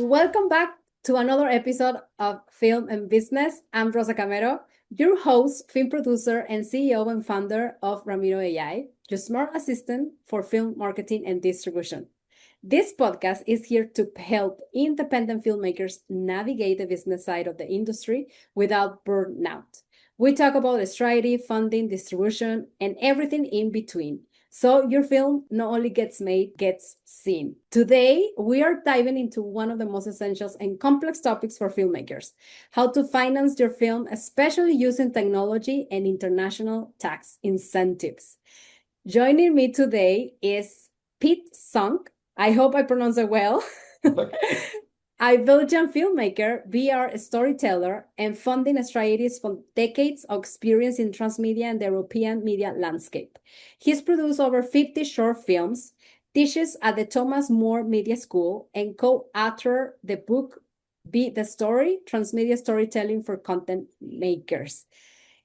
welcome back to another episode of Film and Business. I'm Rosa Camero, your host, film producer, and CEO and founder of Ramiro AI, your smart assistant for film marketing and distribution. This podcast is here to help independent filmmakers navigate the business side of the industry without burnout. We talk about strategy, funding, distribution, and everything in between. So your film not only gets made, gets seen. Today, we are diving into one of the most essential and complex topics for filmmakers, how to finance your film, especially using technology and international tax incentives. Joining me today is Piet Sonck. I hope I pronounce it well. Okay. A Belgian filmmaker, VR storyteller, and funding strategies from decades of experience in transmedia and the European media landscape. He's produced over 50 short films, teaches at the Thomas More Media School, and co-authored the book Be the Story, Transmedia Storytelling for Content Makers.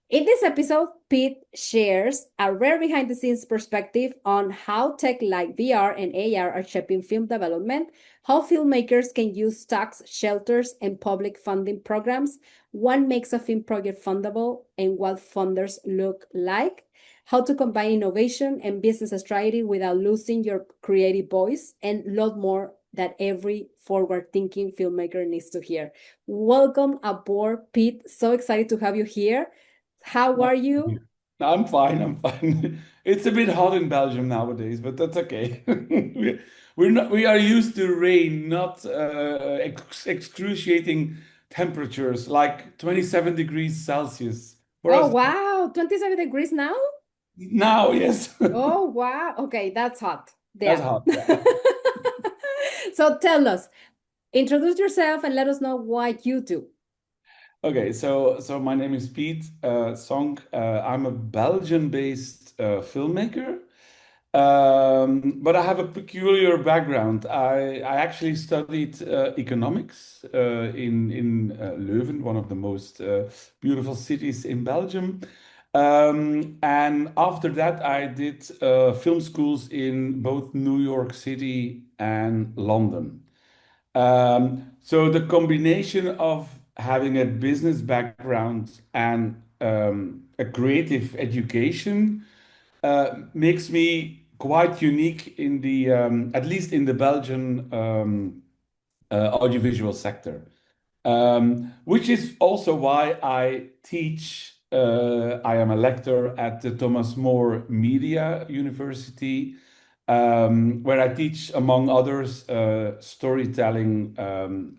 In this episode, Pete shares a rare behind-the-scenes perspective on how tech like VR and AR are shaping film development, how filmmakers can use tax shelters and public funding programs, what makes a film project fundable, and what funders look like, how to combine innovation and business strategy without losing your creative voice, and a lot more that every forward-thinking filmmaker needs to hear. Welcome aboard, Pete. So excited to have you here. How are you? I'm fine. I'm fine. It's a bit hot in Belgium nowadays, but that's okay. We're not. We are used to rain, not excruciating temperatures like 27 degrees Celsius. For Oh, us wow. 27 degrees now? now, yes, Oh, wow. Okay, that's hot. that's Yeah. hot. Yeah. So tell us, introduce yourself and let us know what you do. Okay, so my name is Piet Sonck. I'm a Belgian-based filmmaker. But I have a peculiar background. I actually studied economics in Leuven, one of the most beautiful cities in Belgium. And after that, I did film schools in both New York City and London. So the combination of having a business background and a creative education makes me quite unique in the at least in the Belgian audiovisual sector, which is also why I teach. I am a lecturer at the Thomas More Media University, where I teach, among others, storytelling,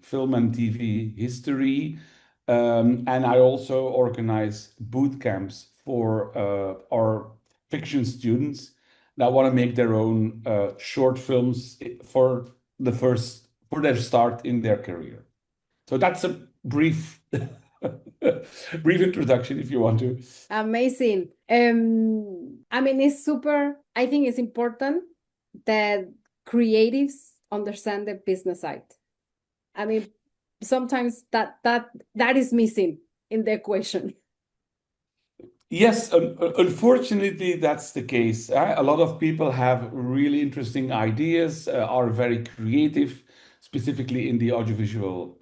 film and TV history, and I also organize boot camps for our fiction students that want to make their own short films for their start in their career. So that's a brief brief introduction if you want to. Amazing. I mean, it's super, I think it's important that creatives understand the business side. I mean, sometimes that is missing in the equation. Yes, unfortunately, that's the case. A lot of people have really interesting ideas, are very creative, specifically in the audiovisual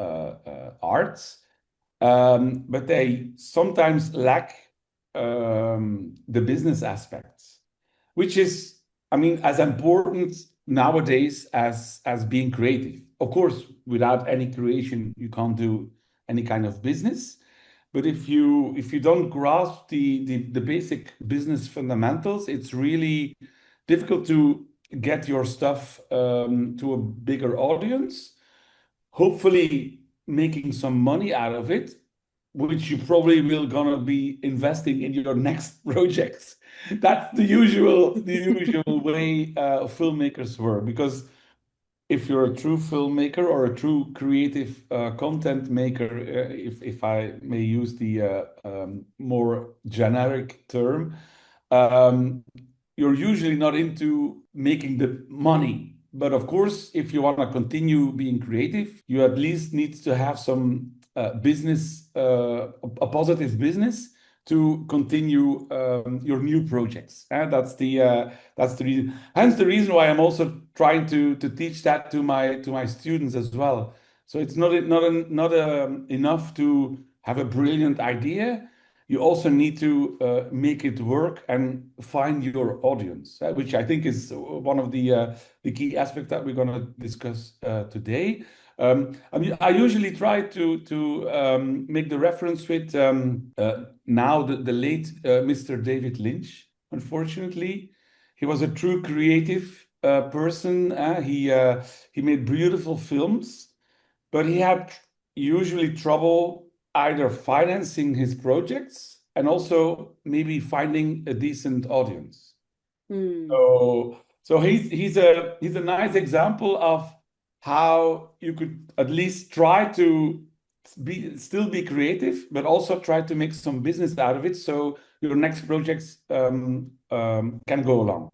arts, but they sometimes lack the business aspects, which is, I mean, as important nowadays as being creative. Of course, without any creation, you can't do any kind of business. But if you don't grasp the basic business fundamentals, it's really difficult to get your stuff to a bigger audience. Hopefully, making some money out of it, which you probably will gonna be investing in your next projects. That's the usual way filmmakers work. Because if you're a true filmmaker or a true creative content maker, if I may use the more generic term, um, you're usually not into making the money. But of course, if you want to continue being creative, you at least need to have some business, a positive business to continue your new projects. And that's the reason. Hence the reason why I'm also trying to teach that to my students as well, So it's not enough to have a brilliant idea. You also need to make it work and find your audience, which I think is one of the key aspects that we're going to discuss today. I usually try to make the reference with now the late Mr. David Lynch. Unfortunately, he was a true creative person. He made beautiful films, but he had usually trouble either financing his projects and also maybe finding a decent audience. So he's a nice example of how you could at least try to still be creative, but also try to make some business out of it, so your next projects can go along.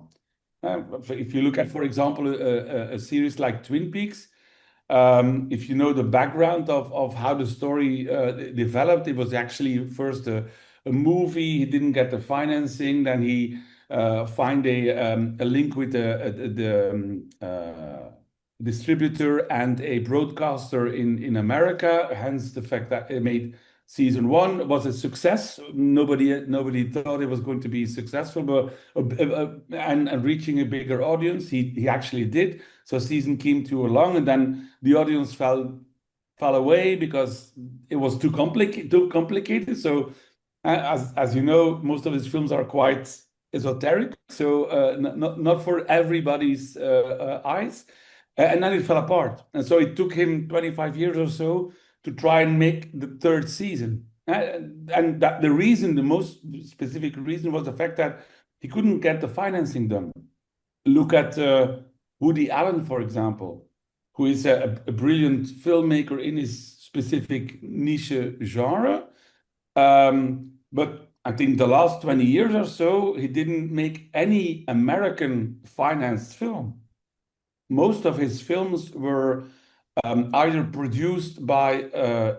If you look at, for example, a series like Twin Peaks, if you know the background of how the story developed, it was actually first a movie. He didn't get the financing. Then he find a link with the distributor and a broadcaster in America. Hence the fact that it made season one was a success. Nobody thought it was going to be successful, but and reaching a bigger audience, he actually did. So season came too long, and then the audience fell away because it was too complicated. So as you know, most of his films are quite esoteric, so not for everybody's eyes. And then it fell apart, and so it took him 25 years or so to try and make the third season. And that the most specific reason was the fact that he couldn't get the financing done. Look at Woody Allen, for example, who is a brilliant filmmaker in his specific niche genre. But I think the last 20 years or so, he didn't make any American financed film. Most of his films were either produced by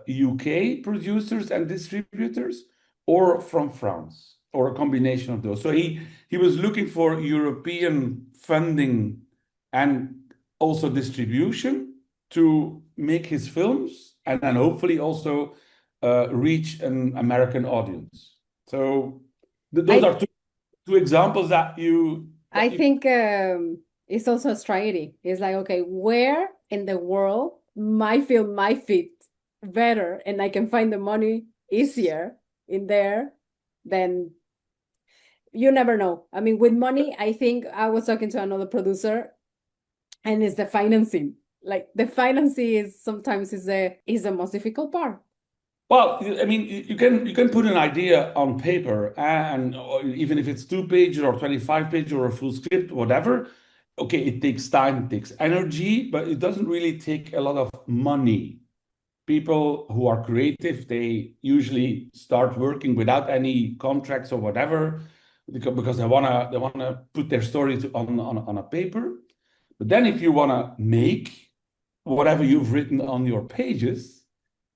UK producers and distributors or from France, or a combination of those. So he was looking for European funding and also distribution to make his films, and then hopefully also reach an American audience. So those are two examples that you. I think it's also a strategy. It's like, okay, where in the world my film might fit better, and I can find the money easier in there, then you never know. I mean, with money, I think I was talking to another producer, and it's the financing. Like the financing is sometimes is the most difficult part. Well, I mean, you can put an idea on paper, and even if it's 2 pages or 25 pages or a full script, whatever. Okay, it takes time, it takes energy, but it doesn't really take a lot of money. People who are creative, they usually start working without any contracts or whatever, because they wanna put their story on a paper. But then if you wanna make whatever you've written on your pages,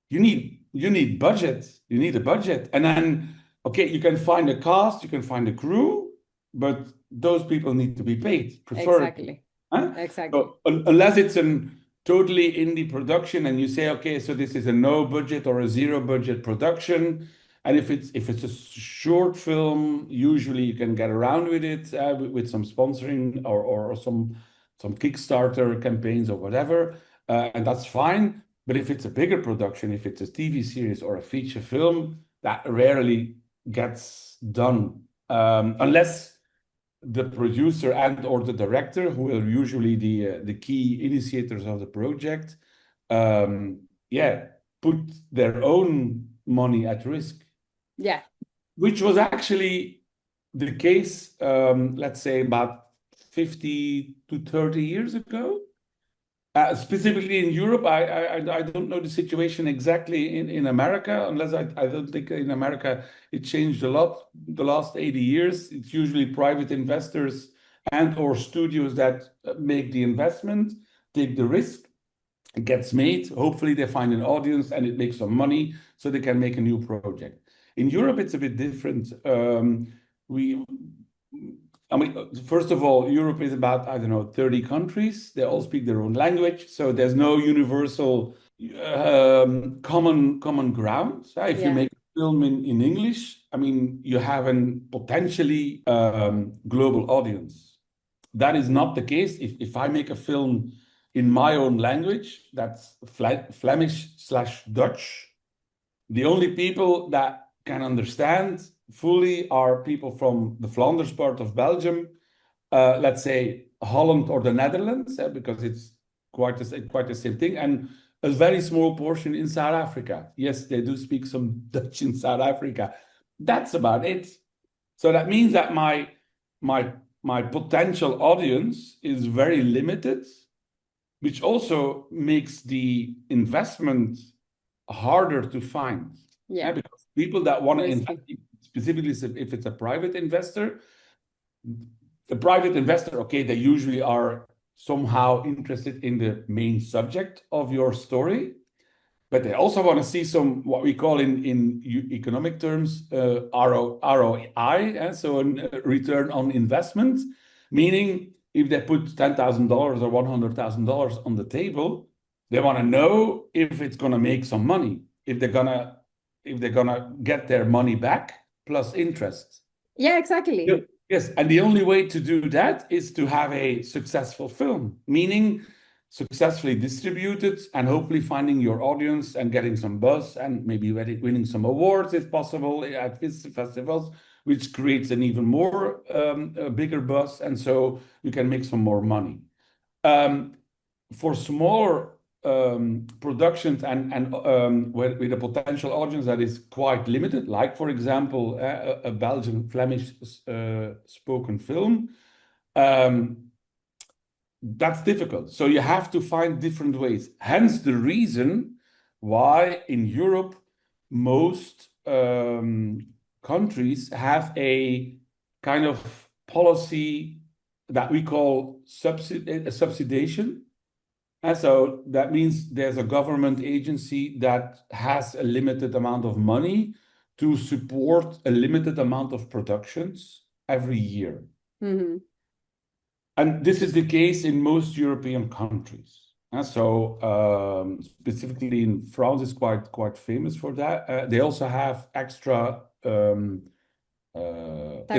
you need budget. You need a budget. And then, okay, you can find a cast, you can find a crew, but those people need to be paid, preferably. Exactly. Huh? Exactly. So, unless it's a totally indie production and you say, okay, so this is a no budget or a zero budget production. And if it's a short film, usually you can get around with it with some sponsoring or some Kickstarter campaigns or whatever, and that's fine. But if it's a bigger production, if it's a TV series or a feature film, that rarely gets done, unless the producer and or the director, who are usually the key initiators of the project, yeah, put their own money at risk. Yeah. Which was actually the case, let's say about 50 to 30 years ago. Specifically in Europe, I don't know the situation exactly in America, unless I don't think in America it changed a lot the last 80 years. It's usually private investors and or studios that make the investment, take the risk, it gets made. Hopefully they find an audience and it makes some money so they can make a new project. In Europe, it's a bit different. I mean, first of all, Europe is about, I don't know, 30 countries. They all speak their own language. So there's no universal common ground. If you Yeah. make a film in English, I mean, you have an potentially global audience. That is not the case if I make a film in my own language, that's Flemish/Dutch. The only people that can understand fully are people from the Flanders part of Belgium, let's say Holland or the Netherlands, because it's quite the same thing, and a very small portion in South Africa. Yes, they do speak some Dutch in South Africa. That's about it. So that means that my my potential audience is very limited, which also makes the investment harder to find. Yeah. Because people that want to Risky. invest, specifically if it's a private investor, the private investor, okay, they usually are somehow interested in the main subject of your story, but they also want to see some what we call in economic terms ROI, so a return on investment, meaning if they put $10,000 or $100,000 on the table, they want to know if it's going to make some money, if they're gonna get their money back plus interest. Yeah, exactly. Yeah. Yes, and the only way to do that is to have a successful film, meaning successfully distributed and hopefully finding your audience and getting some buzz and maybe winning some awards if possible at festivals, which creates an even more a bigger buzz, and so you can make some more money. For smaller productions and with a potential audience that is quite limited, like for example a Belgian Flemish spoken film, that's difficult. So you have to find different ways. Hence the reason why in Europe most countries have a kind of policy that we call subsidization. And so that means there's a government agency that has a limited amount of money to support a limited amount of productions every year. Mm-hmm. And this is the case in most European countries. And so specifically in France is quite famous for that. They also have extra Tax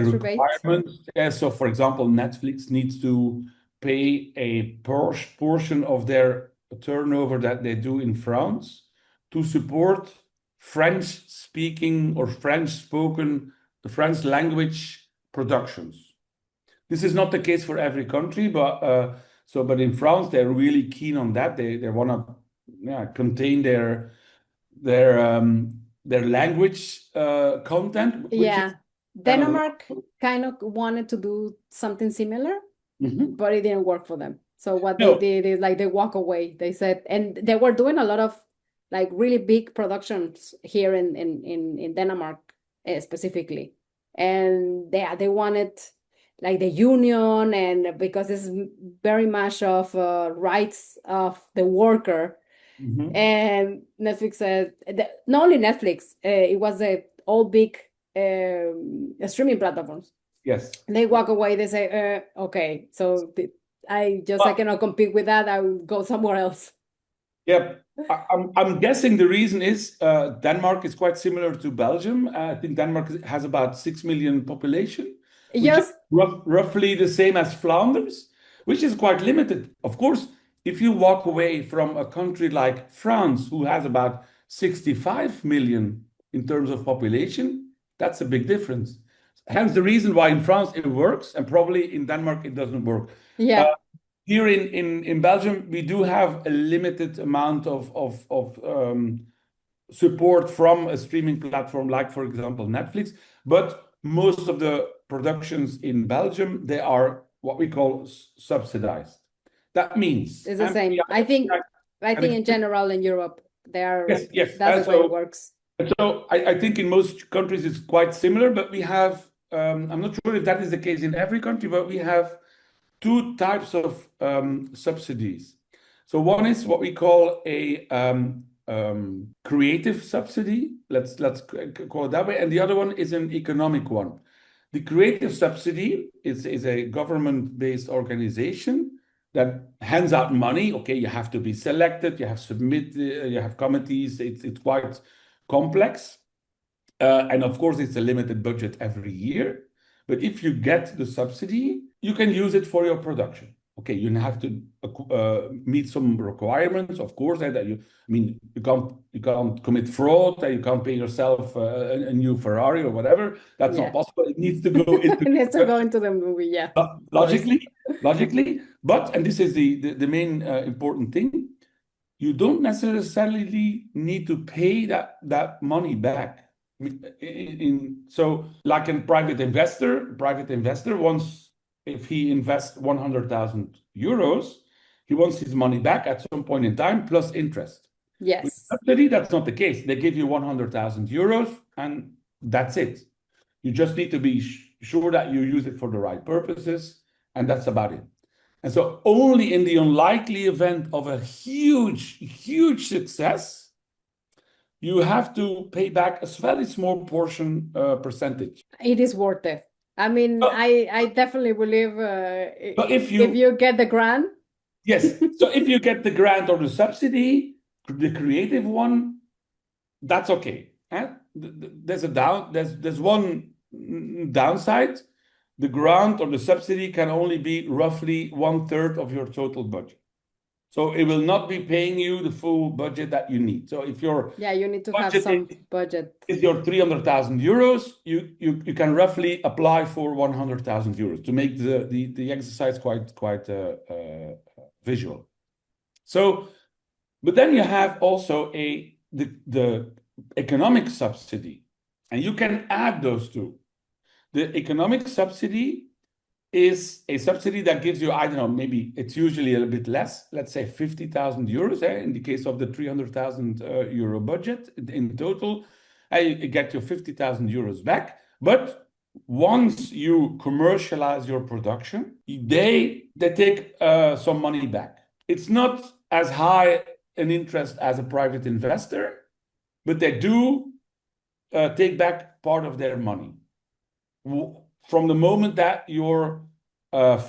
rebate. requirements. So for example, Netflix needs to pay a portion of their turnover that they do in France to support French speaking or French spoken, the French language productions. This is not the case for every country, but in France they're really keen on that. They want to contain their language content, which is Yeah. kind of Denmark kind of wanted to do something similar, Mhm. but it didn't work for them. So what they No. did is like they walk away. They said, and they were doing a lot of like really big productions here in Denmark specifically, and they wanted like the union, and because it's very much of rights of the worker. Mhm. And Netflix said, not only Netflix, it was all big streaming platforms. Yes. They walk away. They say, okay, so I Well, cannot compete with that. I will go somewhere else. yeah. I'm guessing the reason is Denmark is quite similar to Belgium. I think Denmark has about 6 million population, which is Just roughly the same as Flanders, which is quite limited. Of course, if you walk away from a country like France, who has about 65 million in terms of population, that's a big difference. Hence the reason why in France it works and probably in Denmark it doesn't work. Uh, yeah, Here in Belgium, we do have a limited amount of support from a streaming platform like, for example, Netflix. But most of the productions in Belgium, they are what we call subsidized. That means, it's the same. I think in general in Europe, yes, yes. that's the way it works. So I think in most countries it's quite similar, but we have, I'm not sure if that is the case in every country, but we have two types of subsidies. So one is what we call a creative subsidy. Let's call it that way, and the other one is an economic one. The creative subsidy is a government-based organization that hands out money. Okay, you have to be selected, you have submit, you have committees. It's quite complex, and of course, it's a limited budget every year. But if you get the subsidy, you can use it for your production. Okay, you have to meet some requirements, of course, that you. I mean, you can't commit fraud, and you can't pay yourself a new Ferrari or whatever. That's not Yeah. possible. It needs to go into It needs to go into the movie, yeah. Of course. logically. But and this is the main important thing. You don't necessarily need to pay that money back. So like a private investor wants, if he invests 100,000 euros, he wants his money back at some point in time plus interest. With Yes. subsidy, that's not the case. They give you 100,000 euros and that's it. You just need to be sure that you use it for the right purposes, and that's about it. And so only in the unlikely event of a huge, huge success, you have to pay back a very small portion percentage. It is worth it. I mean, But, I definitely believe but if if you get the grant. yes, so if you get the grant or the subsidy, the creative one, that's okay. There's one downside. The grant or the subsidy can only be roughly 1/3 of your total budget. So it will not be paying you the full budget that you need. So if your Yeah, you need to have budget some budget. is your 300,000 euros, you can roughly apply for 100,000 euros to make the exercise quite visual. So, but then you have also the economic subsidy, and you can add those two. The economic subsidy is a subsidy that gives you, I don't know, maybe it's usually a little bit less, let's say 50,000 euros, in the case of the 300,000 euro budget in total, you get your 50,000 euros back. But once you commercialize your production, they take some money back. It's not as high an interest as a private investor, but they do take back part of their money from the moment that your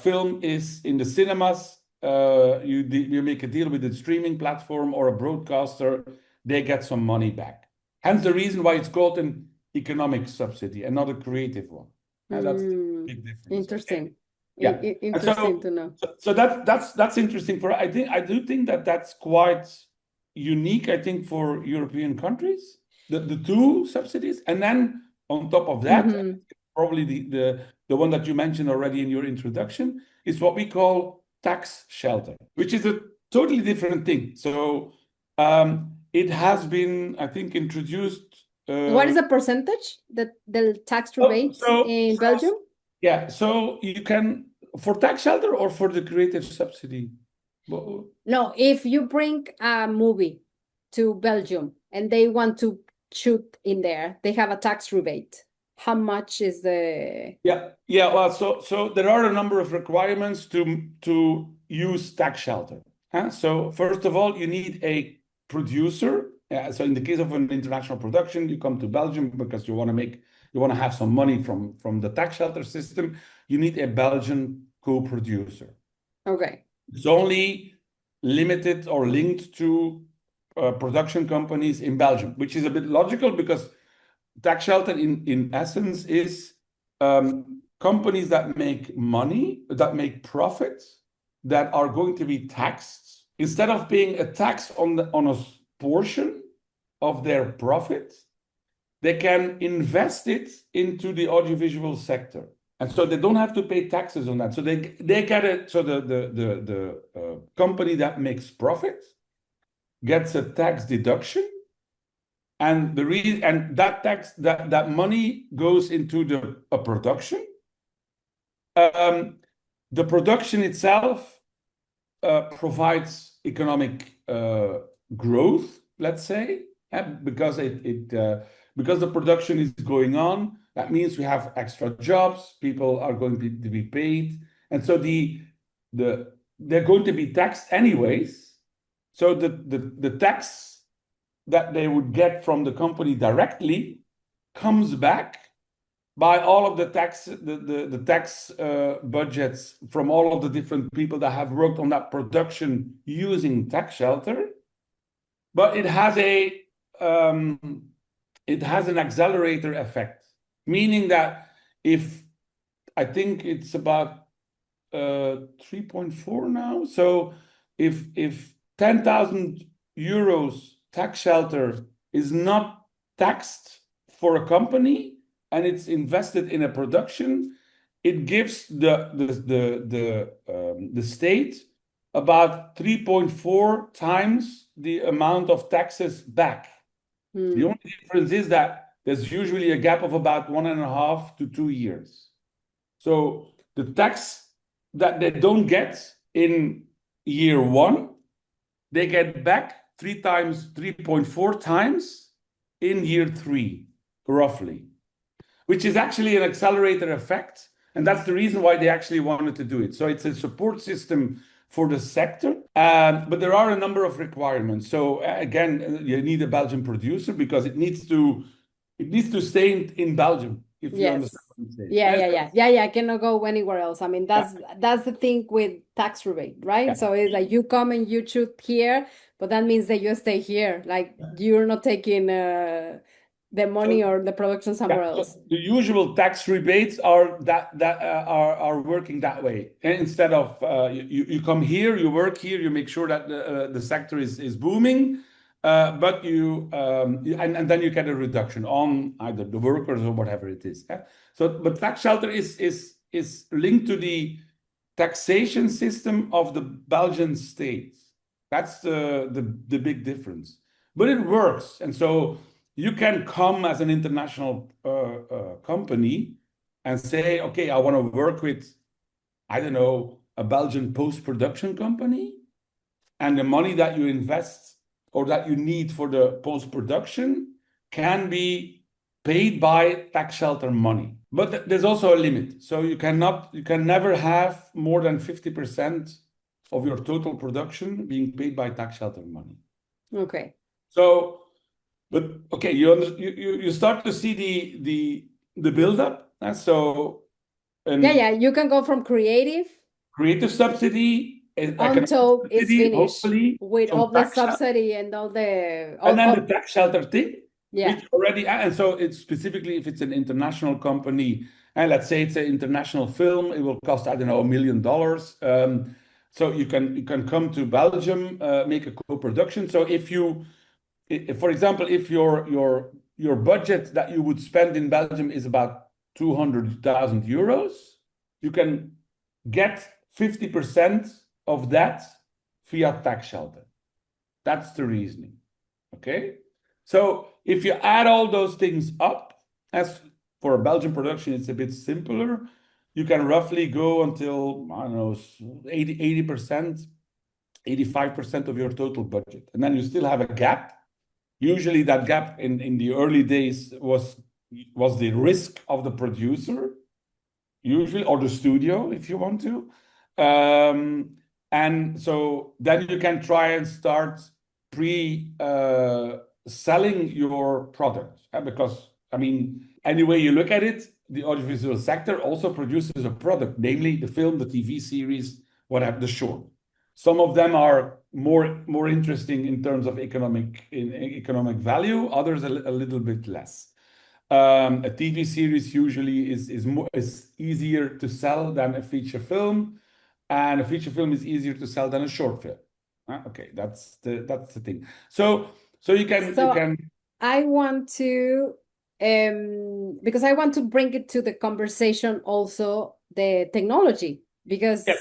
film is in the cinemas. You make a deal with a streaming platform or a broadcaster, they get some money back. Hence the reason why it's called an economic subsidy and not a creative one. And that's the big difference. Interesting. Okay? Yeah. Interesting to know. So that's interesting for. I do think that's quite unique. I think for European countries, the two subsidies, and then on top of that, probably the one that you mentioned already in your introduction is what we call tax shelter, which is a totally different thing. So it has been, I think, introduced. What is the percentage that the tax rebates in Belgium? Yeah, so you can, for tax shelter or for the creative subsidy? No, if you bring a movie to Belgium and they want to shoot in there, they have a tax rebate. How much is the? Yeah. Well, so there are a number of requirements to use tax shelter. So first of all, you need a producer. So in the case of an international production, you come to Belgium because you want to have some money from the tax shelter system. You need a Belgian co-producer. Okay. It's only limited or linked to production companies in Belgium, which is a bit logical because tax shelter in essence is companies that make money, that make profits, that are going to be taxed. Instead of paying a tax on a portion of their profit, they can invest it into the audiovisual sector. And so they don't have to pay taxes on that. So they get it. So the company that makes profit gets a tax deduction. And that money goes into a production. The production itself provides economic growth, let's say, because because the production is going on. That means we have extra jobs. People are going to be paid, and so they're going to be taxed anyways. So the tax that they would get from the company directly comes back by all of the tax budgets from all of the different people that have worked on that production using tax shelter, but it has an accelerator effect, meaning that if I think it's about 3.4 now. So if 10,000 euros tax shelter is not taxed for a company and it's invested in a production, it gives the state about 3.4 times the amount of taxes back. The only difference is that there's usually a gap of about 1.5 to 2 years. So the tax that they don't get in year one, they get back 3.4 times in year three, roughly, which is actually an accelerator effect. And that's the reason why they actually wanted to do it. So it's a support system for the sector, but there are a number of requirements. So again, you need a Belgian producer because it needs to stay in Belgium, if you understand what I'm saying. Yeah. Cannot go anywhere else. I mean, that's the thing with tax rebate, right? Yeah. So it's like you come and you shoot here, but that means that you stay here. Like you're not taking the money or the production somewhere else. The usual tax rebates are are working that way. And instead of you come here, you work here, you make sure that the sector is booming, but and then you get a reduction on either the workers or whatever it is. So, but tax shelter is linked to the taxation system of the Belgian state. That's the big difference. But it works, and so you can come as an international company and say, okay, I want to work with, I don't know, a Belgian post-production company, and the money that you invest or that you need for the post-production can be paid by tax shelter money. But there's also a limit. So you can never have more than 50% of your total production being paid by tax shelter money. Okay. So, but okay, you start to see the build-up. So, you can go from creative subsidy, until it's subsidy, finished hopefully, with all the subsidy and all the and then the tax shelter thing, yeah. which already, and so it's specifically if it's an international company, and let's say it's an international film, it will cost, I don't know, $1 million. So you can come to Belgium, make a co-production. So for example, if your budget that you would spend in Belgium is about 200,000 euros, you can get 50% of that via tax shelter. That's the reasoning. Okay? So if you add all those things up, as for a Belgian production, it's a bit simpler. You can roughly go until, I don't know, 80%, 85% of your total budget. And then you still have a gap. Usually that gap in the early days was the risk of the producer, usually, or the studio, if you want to. And so then you can try and start selling your product. Because, I mean, any way you look at it, the audiovisual sector also produces a product, namely the film, the TV series, whatever, the short. Some of them are more interesting in terms of economic value, others a little bit less. A TV series usually is easier to sell than a feature film, and a feature film is easier to sell than a short film. Okay, that's the thing. So you can. I want to because I want to bring it to the conversation also the technology, because Yes.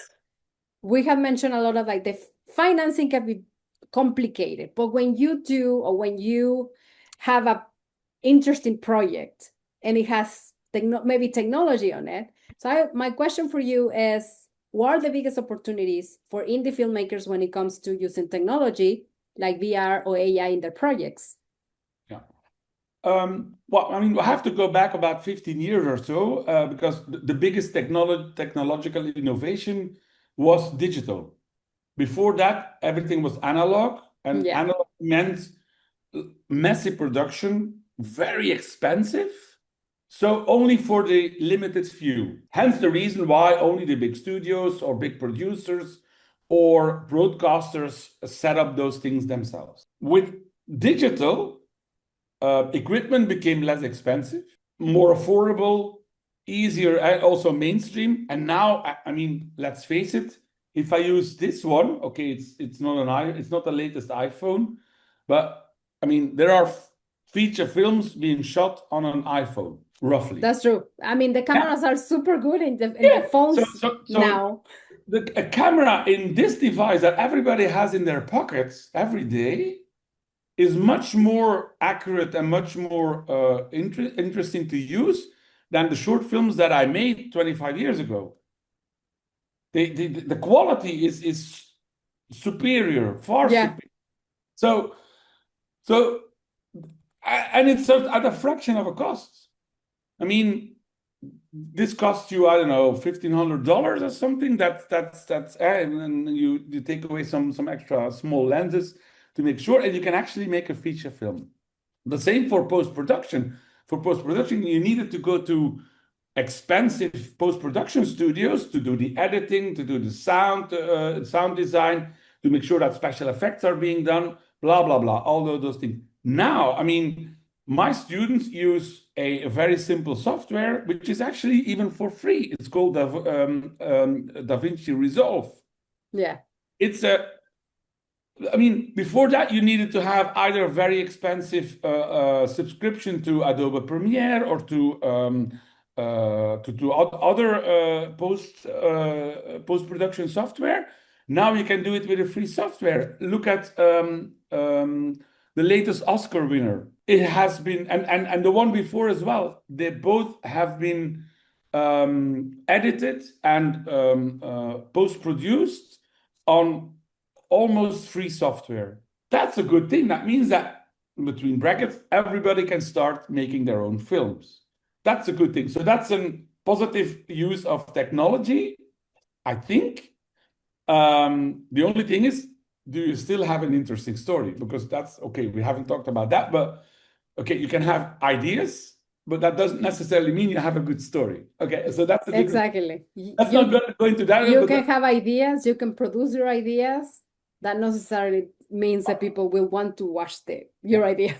we have mentioned a lot of like the financing can be complicated, but when you do, or when you have a interesting project and it has maybe technology on it. So my question for you is, what are the biggest opportunities for indie filmmakers when it comes to using technology like VR or AI in their projects? Yeah. Well, I mean, we have to go back about 15 years or so, because the biggest technological innovation was digital. Before that, everything was analog, and analog meant messy production, very expensive. So only for the limited few. Hence the reason why only the big studios or big producers or broadcasters set up those things themselves. With digital, equipment became less expensive, more affordable, easier, and also mainstream. And now, I mean, let's face it, if I use this one, okay, it's not the latest iPhone, but I mean, there are feature films being shot on an iPhone, roughly. That's true. I mean, the cameras are super good in the Yeah. phones So now. a camera in this device that everybody has in their pockets every day is much more accurate and much more interesting to use than the short films that I made 25 years ago. The quality is superior, far Yeah. superior. So and it's at a fraction of a cost. I mean, this costs you, I don't know, $1,500 or something. And you take away some extra small lenses to make sure, and you can actually make a feature film. The same for post-production. For post-production, you needed to go to expensive post-production studios to do the editing, to do the sound design, to make sure that special effects are being done, blah, blah, blah, all of those things. Now, I mean, my students use a very simple software, which is actually even for free. It's called DaVinci Resolve. Yeah. I mean, before that, you needed to have either a very expensive subscription to Adobe Premiere or to other post-production software. Now you can do it with a free software. Look at the latest Oscar winner. It has been, and the one before as well. They both have been edited and post-produced on almost free software. That's a good thing. That means that, between brackets, everybody can start making their own films. That's a good thing. So that's a positive use of technology, I think. The only thing is, do you still have an interesting story? Because that's okay. We haven't talked about that, but okay, you can have ideas, but that doesn't necessarily mean you have a good story. Okay, so that's a different. Exactly. Let's not go into that. You can have ideas, you can produce your ideas. That necessarily means that people will want to watch your ideas.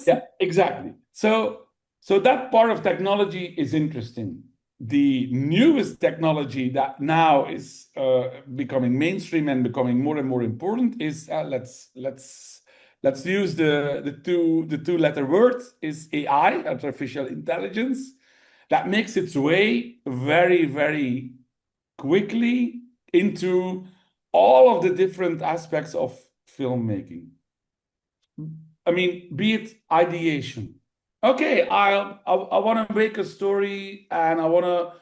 Yeah, exactly. So that part of technology is interesting. The newest technology that now is becoming mainstream and becoming more and more important is let's use the two letter words is AI, artificial intelligence, that makes its way very, very quickly into all of the different aspects of filmmaking. I mean, be it ideation. Okay, I want to make a story and I want to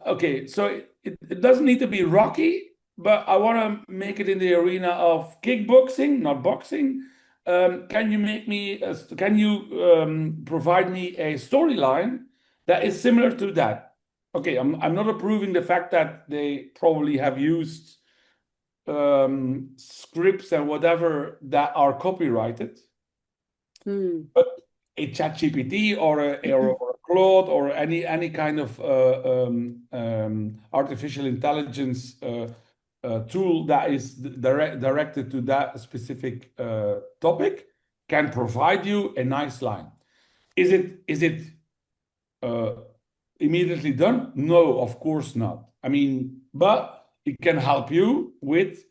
okay, so it doesn't need to be rocky, but I want to make it in the arena of kickboxing, not boxing. Can you provide me a storyline that is similar to that? Okay, I'm not approving the fact that they probably have used scripts and whatever that are copyrighted. But a ChatGPT or a Claude or any kind of artificial intelligence tool that is directed to that specific topic can provide you a nice line. Is it immediately done? No, of course not. I mean, but it can help you with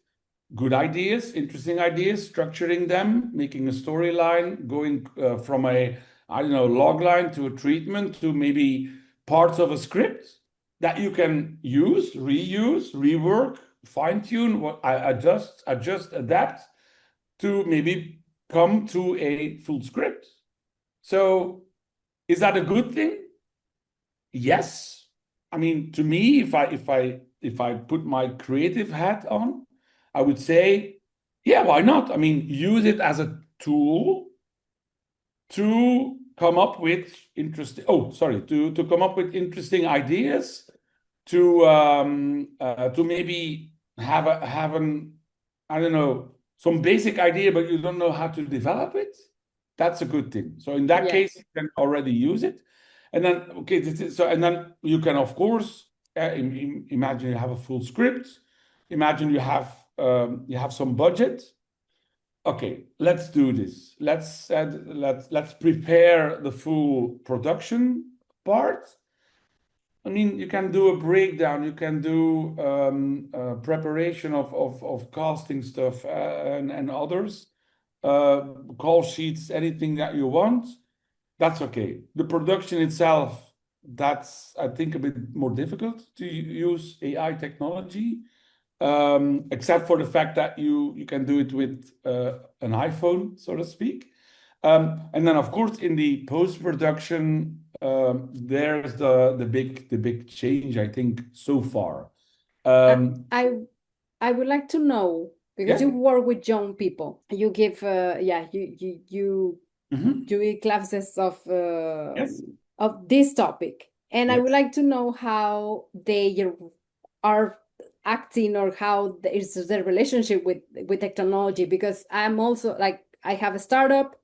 good ideas, interesting ideas, structuring them, making a storyline, going from a, I don't know, log line to a treatment to maybe parts of a script that you can use, reuse, rework, fine tune, adjust, adapt to maybe come to a full script. So is that a good thing? Yes. I mean, to me, if I put my creative hat on, I would say, yeah, why not? I mean, use it as a tool to come up with interesting. Oh, sorry, to come up with interesting ideas, to maybe have an, I don't know, some basic idea, but you don't know how to develop it. That's a good thing. So in that case, you can already use it. And then, okay, and then you can, of course, imagine you have a full script. Imagine you have some budget. Okay, let's do this. Let's prepare the full production part. I mean, you can do a breakdown. You can do preparation of casting stuff and others, call sheets, anything that you want. That's okay. The production itself, that's, I think, a bit more difficult to use AI technology, except for the fact that you can do it with an iPhone, so to speak. And then, of course, in the post-production, there's the big change, I think, so far. I would like to know, because you Yeah. work with young people, you give you Mhm. give classes Yes. of this topic, and I would Yes. like to know how they are acting, or how is their relationship with technology, because I'm also like, I have a startup.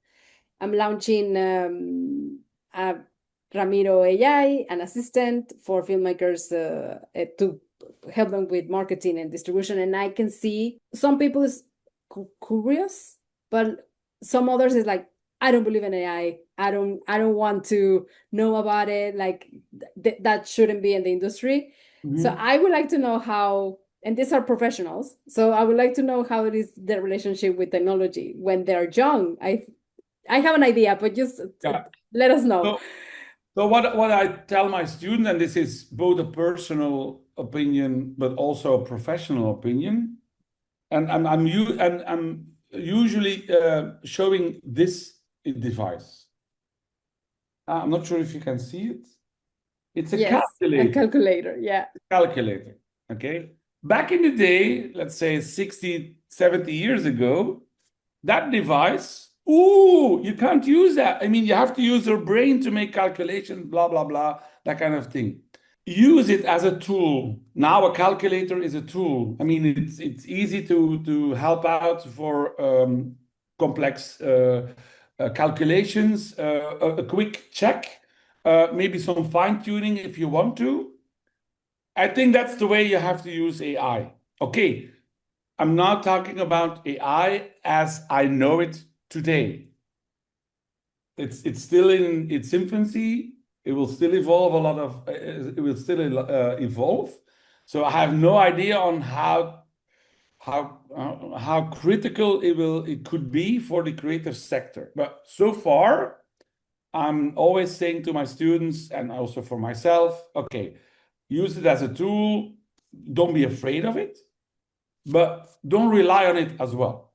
I'm launching a Ramiro AI, an assistant for filmmakers to help them with marketing and distribution. And I can see some people is curious, but some others is like, I don't believe in AI. I don't want to know about it. Like that shouldn't be in the industry. So Mhm. I would like to know how, and these are professionals. So I would like to know how it is their relationship with technology when they're young. I have an idea, but just Yeah. let us know. So, so what I tell my student, and this is both a personal opinion but also a professional opinion, and I'm usually showing this device. I'm not sure if you can see it. It's a Yes, a calculator. calculator. Yeah. Calculator. Okay. Back in the day, let's say 60, 70 years ago, that device, ooh, you can't use that. I mean, you have to use your brain to make calculations, blah, blah, blah, that kind of thing. Use it as a tool. Now a calculator is a tool. I mean, it's easy to help out for complex calculations, a quick check, maybe some fine tuning if you want to. I think that's the way you have to use AI. Okay, I'm not talking about AI as I know it today. It's still in its infancy. It will still evolve a lot of. It will still evolve. So I have no idea on how critical it could be for the creative sector. But so far, I'm always saying to my students and also for myself, okay, use it as a tool. Don't be afraid of it, but don't rely on it as well.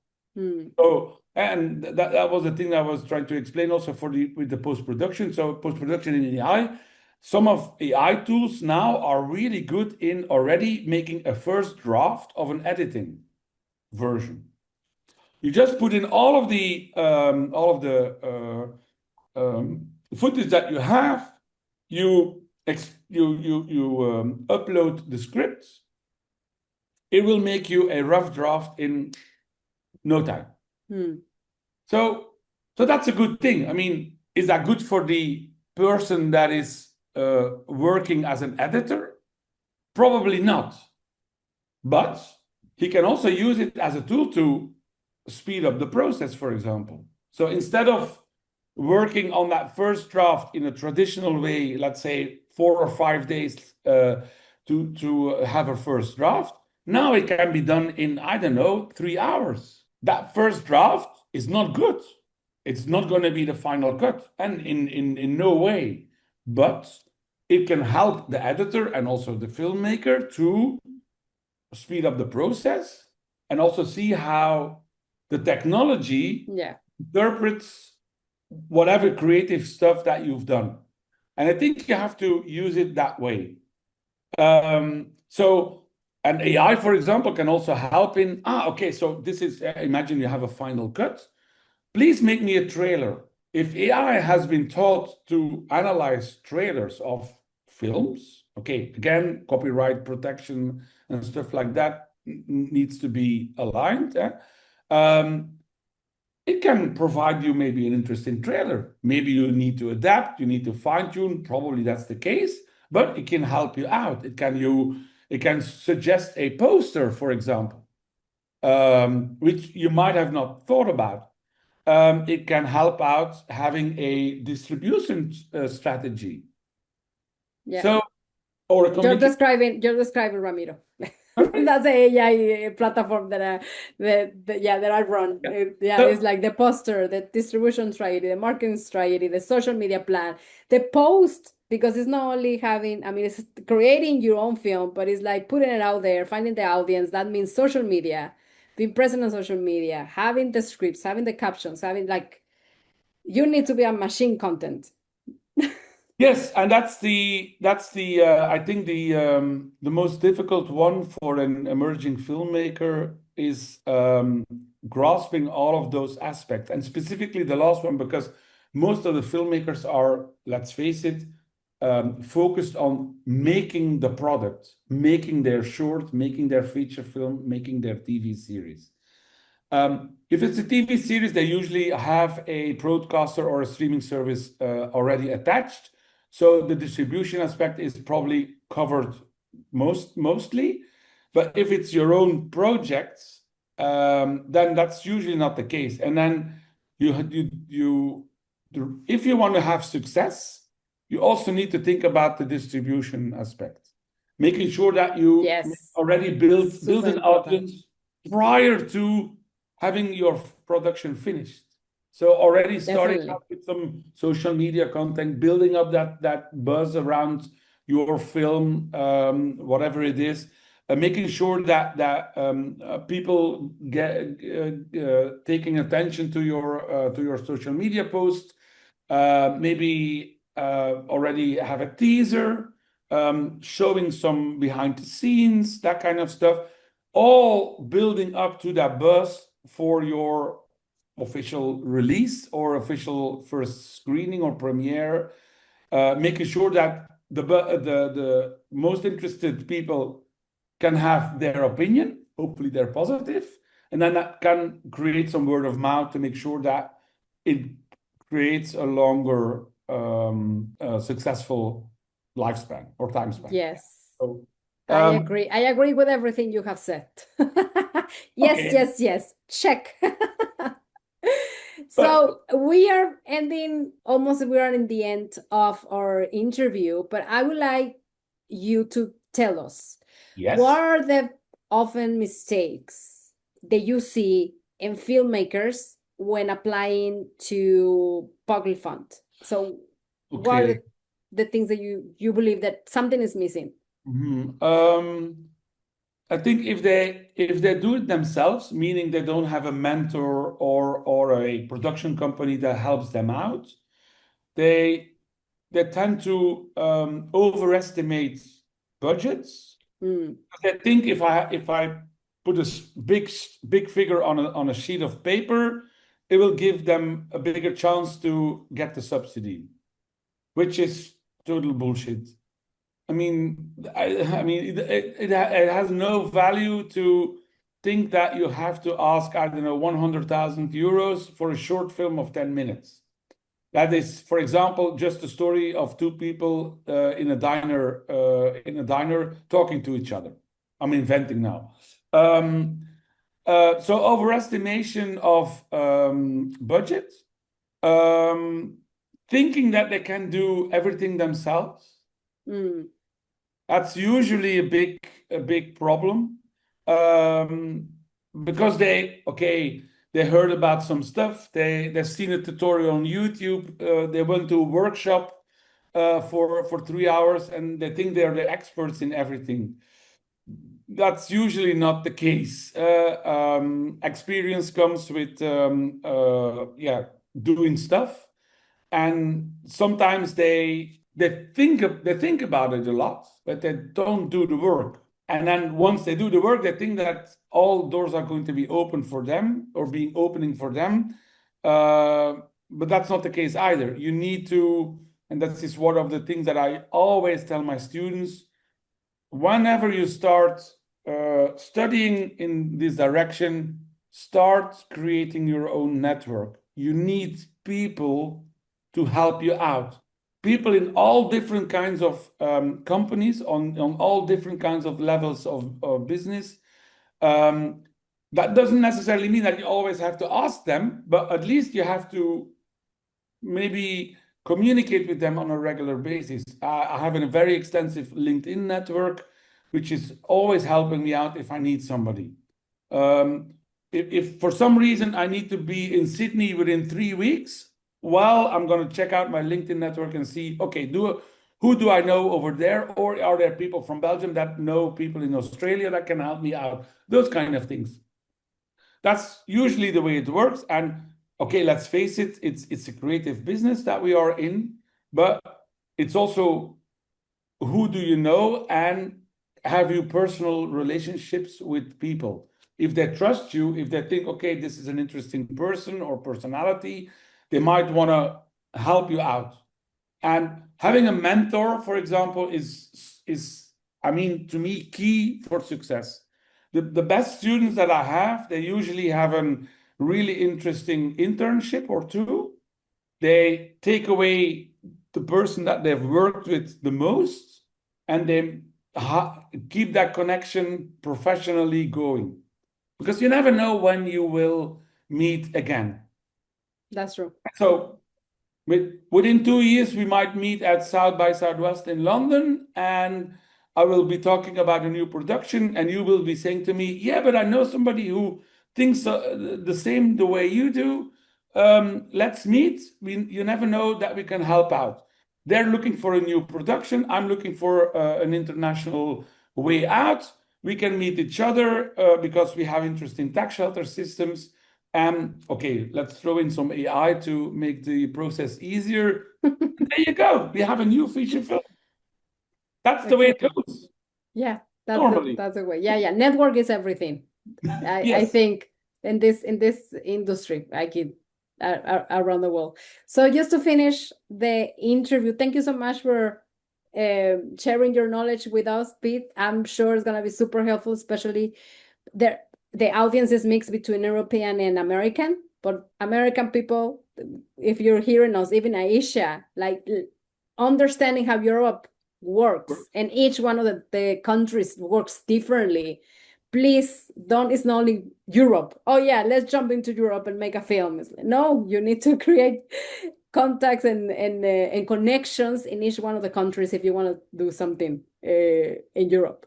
So, and that was the thing that I was trying to explain also with the post-production. So post-production in AI, some of AI tools now are really good in already making a first draft of an editing version. You just put in all of the footage that you have. You upload the scripts. It will make you a rough draft in no time. So, so that's a good thing. I mean, is that good for the person that is working as an editor? Probably not. But he can also use it as a tool to speed up the process, for example. So instead of working on that first draft in a traditional way, let's say 4 or 5 days to have a first draft, now it can be done in, I don't know, 3 hours. That first draft is not good. It's not going to be the final cut, and in no way. But it can help the editor and also the filmmaker to speed up the process and also see how the technology interprets whatever creative stuff that you've done. And I think you have to use it that way. So an AI, for example, can also help in, okay, so this is, imagine you have a final cut. Please make me a trailer. If AI has been taught to analyze trailers of films, okay, again, copyright protection and stuff like that needs to be aligned. It can provide you maybe an interesting trailer. Maybe you need to adapt, you need to fine-tune, probably that's the case, but it can help you out. It can suggest a poster, for example, which you might have not thought about. It can help out having a distribution strategy. Yeah. So, or a communication. You're describing Ramiro. That's a AI platform that I run. Yeah. It's like the poster, the distribution strategy, the marketing strategy, the social media plan, the post, because it's not only having, I mean, it's creating your own film, but it's like putting it out there, finding the audience. That means social media, being present on social media, having the scripts, having the captions, having like, you need to be a machine content. Yes, and that's the I think the most difficult one for an emerging filmmaker is grasping all of those aspects, and specifically the last one, because most of the filmmakers are, let's face it, focused on making the product, making their short, making their feature film, making their TV series. If it's a TV series, they usually have a broadcaster or a streaming service already attached. So the distribution aspect is probably covered mostly. But if it's your own projects, then that's usually not the case. And then if you want to have success, you also need to think about the distribution aspect, making sure that you Yes. already build Super an important. audience prior to having your production finished. So already starting Definitely. out with some social media content, building up that buzz around your film, whatever it is, making sure that people get taking attention to your social media post. Maybe already have a teaser, showing some behind the scenes, that kind of stuff, all building up to that buzz for your official release or official first screening or premiere, making sure that the most interested people can have their opinion, hopefully they're positive, and then that can create some word of mouth to make sure that it creates a longer successful lifespan or time span. Yes. So, I agree. I agree with everything you have said. Yes, okay, yes, yes. Check. but So we are ending almost, we are in the end of our interview, but I would like you to tell us what yes, are the often mistakes that you see in filmmakers when applying to public fund? So what are okay. the things that you believe that something is missing? Mhm. I think if they do it themselves, meaning they don't have a mentor or a production company that helps them out, they they tend to overestimate budgets. Mm, I think if I put a big figure on a sheet of paper, it will give them a bigger chance to get the subsidy, which is total bullshit. I mean, it has no value to think that you have to ask, I don't know, 100,000 euros for a short film of 10 minutes. That is, for example, just a story of two people in a diner talking to each other. I'm inventing now. So overestimation of budget, um, thinking that they can do everything themselves. mm, That's usually a big problem, um, because they heard about some stuff. They've seen a tutorial on YouTube. They went to a workshop for 3 hours, and they think they're the experts in everything. That's usually not the case. Experience comes with yeah, doing stuff, and sometimes they think about it a lot, but they don't do the work. And then once they do the work, they think that all doors are going to be open for them or being opening for them. Uh, but that's not the case either. You need to, and that's just one of the things that I always tell my students. Whenever you start studying in this direction, start creating your own network. You need people to help you out. People in all different kinds of companies, on all different kinds of levels of business. That doesn't necessarily mean that you always have to ask them, but at least you have to maybe communicate with them on a regular basis. I have a very extensive LinkedIn network, which is always helping me out if I need somebody. If for some reason I need to be in Sydney within 3 weeks, well, I'm going to check out my LinkedIn network and see, okay, who do I know over there? Or are there people from Belgium that know people in Australia that can help me out? Those kind of things. That's usually the way it works. And okay, let's face it, it's a creative business that we are in, but it's also who do you know and have you personal relationships with people. If they trust you, if they think, okay, this is an interesting person or personality, they might want to help you out. And having a mentor, for example, is I mean, to me, key for success. The best students that I have, they usually have a really interesting internship or two. They take away the person that they've worked with the most, and they keep that connection professionally going. Because you never know when you will meet again. That's true. So within 2 years, we might meet at South by Southwest in London, and I will be talking about a new production, and you will be saying to me, yeah, but I know somebody who thinks the same the way you do. Let's meet. You never know that we can help out. They're looking for a new production. I'm looking for an international way out. We can meet each other because we have interesting tax shelter systems. Okay, let's throw in some AI to make the process easier. There you go. We have a new feature film. That's the way it goes. Yeah, Normally. that's the way. Yeah. Network is everything. I Yes. think in this industry, like it around the world. So just to finish the interview, thank you so much for sharing your knowledge with us, Pete. I'm sure it's gonna be super helpful, especially the audience is mixed between European and American, but American people, if you're hearing us, even Asia, like understanding how Europe works and each one of the countries works differently. Please don't, it's not only Europe. Oh yeah, let's jump into Europe and make a film. No, you need to create contacts and connections in each one of the countries if you want to do something in Europe.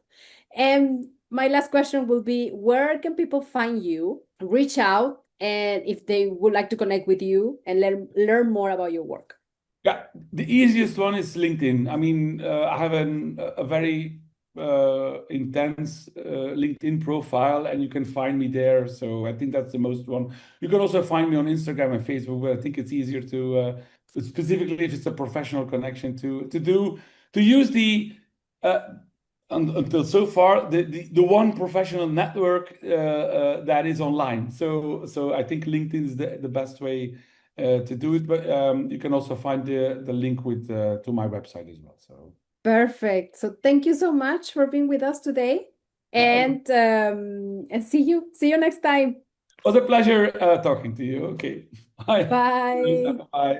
And my last question will be, where can people find you, reach out, and if they would like to connect with you and learn more about your work? Yeah, the easiest one is LinkedIn. I mean, I have a very intense LinkedIn profile, and you can find me there. So I think that's the most one. You can also find me on Instagram and Facebook, but I think it's easier to specifically if it's a professional connection to use the until so far the one professional network that is online. So I think LinkedIn is the best way to do it, but you can also find the link with to my website as well. So perfect. So thank you so much for being with us today, and see you next time. it was a pleasure talking to you. Okay, bye. Bye. Bye.